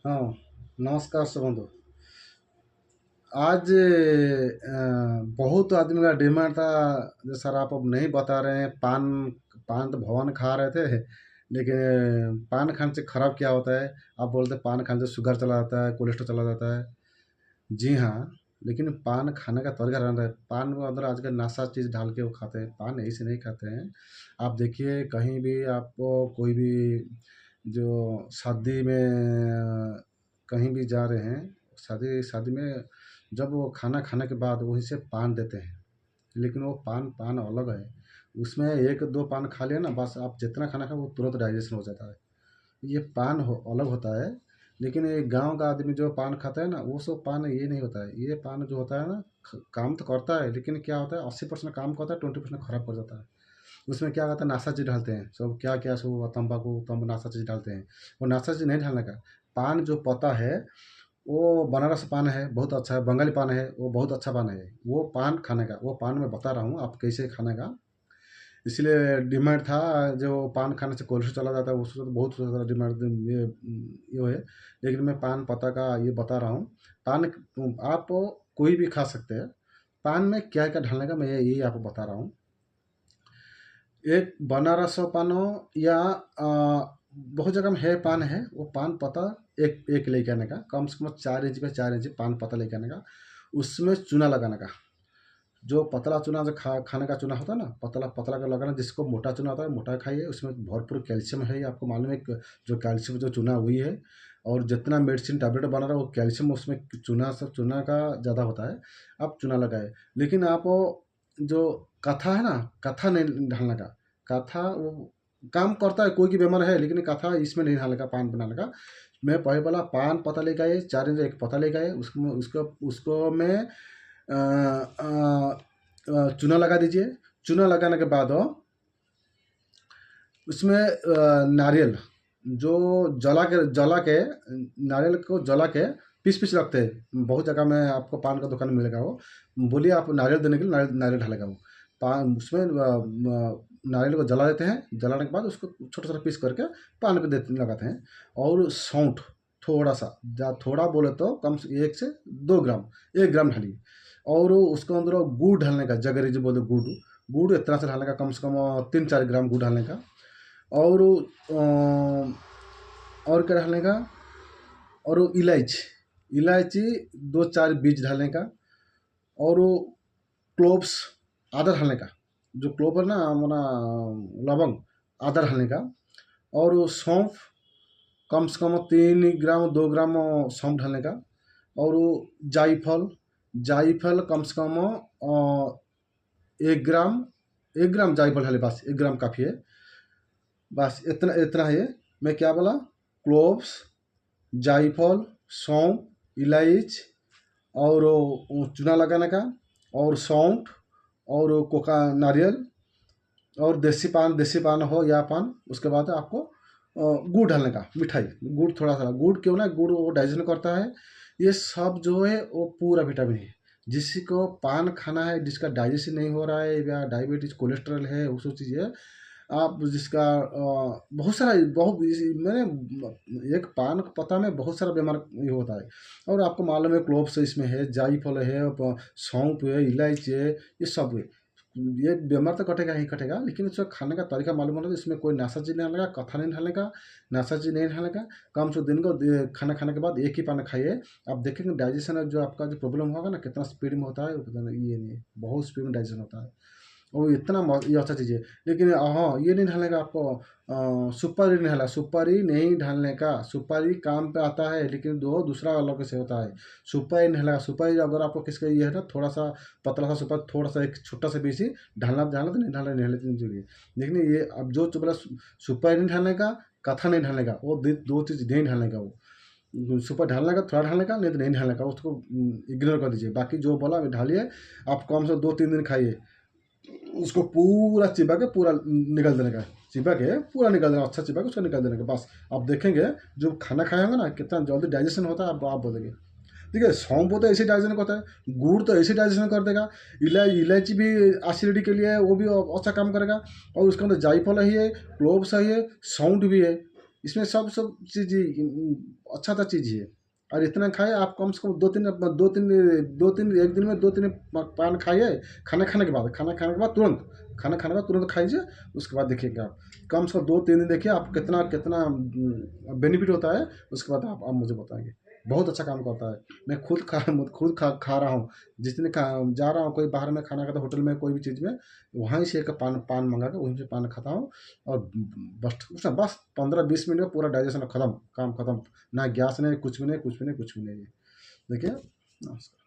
हाँ, नमस्कार सुबंधु। आज बहुत आदमी का डिमांड था। जो सर आप अब नहीं बता रहे हैं, पान पान तो भगवान खा रहे थे, लेकिन पान खाने से खराब क्या होता है? आप बोलते हैं पान खाने से शुगर चला जाता है, कोलेस्ट्रॉल चला जाता है। जी हाँ, लेकिन पान खाने का तरीका रहता है। पान के अंदर आजकल नशा चीज़ डाल के वो खाते हैं, पान ऐसे नहीं खाते हैं। आप देखिए कहीं भी आपको कोई भी जो शादी में कहीं भी जा रहे हैं, शादी शादी में जब वो खाना खाने के बाद वहीं से पान देते हैं, लेकिन वो पान पान अलग है। उसमें 1-2 पान खा लिया ना, बस आप जितना खाना खाओ वो तुरंत डाइजेशन हो जाता है। ये पान हो अलग होता है। लेकिन ये गांव का आदमी जो पान खाता है ना, वो सब पान ये नहीं होता है। ये पान जो होता है ना, काम तो करता है, लेकिन क्या होता है 80% काम करता है, 20% खराब कर जाता है। उसमें क्या करता है, नासा चीज़ डालते हैं, सब क्या क्या सब तम्बाकू तम्बू नासा चीज़ डालते हैं। वो नासा चीज़ नहीं डालने का। पान जो पता है, वो बनारस पान है, बहुत अच्छा है। बंगाली पान है, वो बहुत अच्छा पान है। वो पान खाने का, वो पान मैं बता रहा हूँ आप कैसे खाने का। इसलिए डिमांड था। जो पान खाने से कोलेस्ट्रॉल चला जाता है, उससे तो बहुत ज़्यादा डिमांड ये है। लेकिन मैं पान पत्ता का ये बता रहा हूँ। पान आप कोई भी खा सकते हैं। पान में क्या क्या डालने का मैं यही आपको बता रहा हूँ। एक बनारस पान हो या बहुत जगह में है पान है, वो पान पत्ता एक एक लेके आने का, कम से कम 4 इंच पे 4 इंच पान पत्ता लेके आने का। उसमें चूना लगाने का। जो पतला चूना जो खाने का चूना होता है ना, पतला पतला का लगाना। जिसको मोटा चूना होता है मोटा खाइए, उसमें भरपूर कैल्शियम है, ये आपको मालूम है। जो कैल्शियम जो चूना हुई है, और जितना मेडिसिन टैबलेट बना रहा है वो कैल्शियम उसमें चूना सब चूना का ज़्यादा होता है। आप चूना लगाए। लेकिन आप वो जो कथा है ना, कथा नहीं डालने का। कथा वो काम करता है, कोई की बीमार है, लेकिन कथा इसमें नहीं डालने का, पान बनाने का। मैं पहले बोला पान पत्ता लेके आए, 4 इंच एक पत्ता लेके आए, उसको उसको उसको मैं चूना लगा दीजिए। चूना लगाने के बाद उसमें नारियल जो जला के नारियल को जला के पीस पीस रखते हैं। बहुत जगह में आपको पान का दुकान में मिलेगा वो। बोलिए आप नारियल देने के लिए, नारियल नारियल ढालेगा वो। पान उसमें नारियल को जला देते हैं। जलाने के बाद उसको छोटा छोटा पीस करके पान पे देते लगाते हैं। और सौंठ थोड़ा सा, थोड़ा बोले तो कम से 1 से 2 ग्राम, 1 ग्राम ढालिए। और उसके अंदर गुड़ डालने का, जगरी जो बोलते गुड़, गुड़ इतना से डालने का, कम से कम 3-4 ग्राम गुड़ डालने का। और और क्या डालने का, और इलायची इलायची 2-4 बीज डालने का। और क्लोव्स आधा डालने का। जो क्लोव है ना हमारा, लवंग आधा डालने का। और सौंफ कम से कम 3 ग्राम 2 ग्राम सौंफ डालने का। और जायफल जायफल कम से कम 1 ग्राम, 1 ग्राम जायफल डाले, बस 1 ग्राम काफ़ी है। बस इतना इतना है। मैं क्या बोला, क्लोव्स, जायफल, सौंफ, इलायच, और वो चूना लगाने का, और सौंठ, और कोका नारियल, और देसी पान हो या पान। उसके बाद आपको गुड़ डालने का, मिठाई। गुड़ थोड़ा सा, गुड़ क्यों ना, गुड़ वो डाइजेशन करता है। ये सब जो है वो पूरा विटामिन है। जिसको पान खाना है, जिसका डाइजेशन नहीं हो रहा है, या डायबिटीज कोलेस्ट्रॉल है, वो सब चीज़ें आप जिसका बहुत सारा बहुत मैंने एक पान का पत्ता में बहुत सारा बीमार ये होता है। और आपको मालूम है क्लोव्स इसमें है, जायफल है, सौंफ है, इलायची है, ये सब है। ये बीमार तो कटेगा ही कटेगा, लेकिन उसका खाने का तरीका मालूम होना चाहिए। इसमें कोई नासा चीज़ नहीं डालने का, कथा नहीं डालने का, नासा चीज़ नहीं डालने का। कम से दिन को खाना खाने के बाद एक ही पान खाइए। आप देखेंगे डाइजेशन जो आपका जो प्रॉब्लम होगा ना, कितना स्पीड में होता है वो पता नहीं। ये नहीं, बहुत स्पीड में डाइजेशन होता है। वो इतना ये अच्छा चीज़ है। लेकिन हाँ, ये नहीं डालने का आपको, सुपारी नहीं डालना, सुपारी नहीं डालने का। सुपारी काम पे आता है, लेकिन दो दूसरा अलग से होता है। सुपारी नहीं डालना। सुपारी अगर आपको किसका ये है ना, थोड़ा सा पतला सा सुपारी, थोड़ा सा एक छोटा सा बीसी ढालना ढालना तो नहीं ढालना, नहीं ढालना चाहिए। लेकिन ये अब जो बोला सुपारी नहीं ढालने का, कथा नहीं ढालने का, वो दो चीज़ नहीं ढालने का। वो सुपर ढालने का, थोड़ा ढालने का, नहीं तो नहीं ढालने का, उसको इग्नोर कर दीजिए। बाकी जो बोला ढालिए। आप कम से 2-3 दिन खाइए। उसको पूरा चिपा के पूरा निकल देने का। चिपा के पूरा निकल देना, अच्छा चिपा के उसको निकल देने का, बस। आप देखेंगे जो खाना खाए होंगे ना, कितना जल्दी डाइजेशन होता है, आप बोलेंगे। ठीक है, सौंफ तो ऐसे डाइजेशन करता है, गुड़ तो ऐसे डाइजेशन कर देगा। इलायची भी एसिडिटी के लिए है, वो भी अच्छा काम करेगा। और उसके अंदर जायफल ही है, क्लोव्स ही है, सौंठ भी है। इसमें सब चीज़ अच्छा अच्छा चीज़ है। और इतना खाए आप, कम से कम दो तीन एक दिन में 2-3 पान खाइए। खाना खाने के बाद तुरंत, खाना खाने के बाद तुरंत खाइए। उसके बाद देखिएगा आप, कम से कम 2-3 दिन देखिए आप कितना कितना बेनिफिट होता है। उसके बाद आप मुझे बताएँगे। बहुत अच्छा काम करता है। मैं खुद खा रहा हूँ। जिस दिन जा रहा हूँ कोई बाहर में खाना खाता, होटल में कोई भी चीज़ में, वहीं से एक पान पान मँगा के वहीं से पान खाता हूँ। और बस 15-20 मिनट में पूरा डाइजेशन खत्म, काम खत्म। ना गैस नहीं, कुछ भी नहीं, कुछ भी नहीं, कुछ भी नहीं है। देखिए, नमस्कार।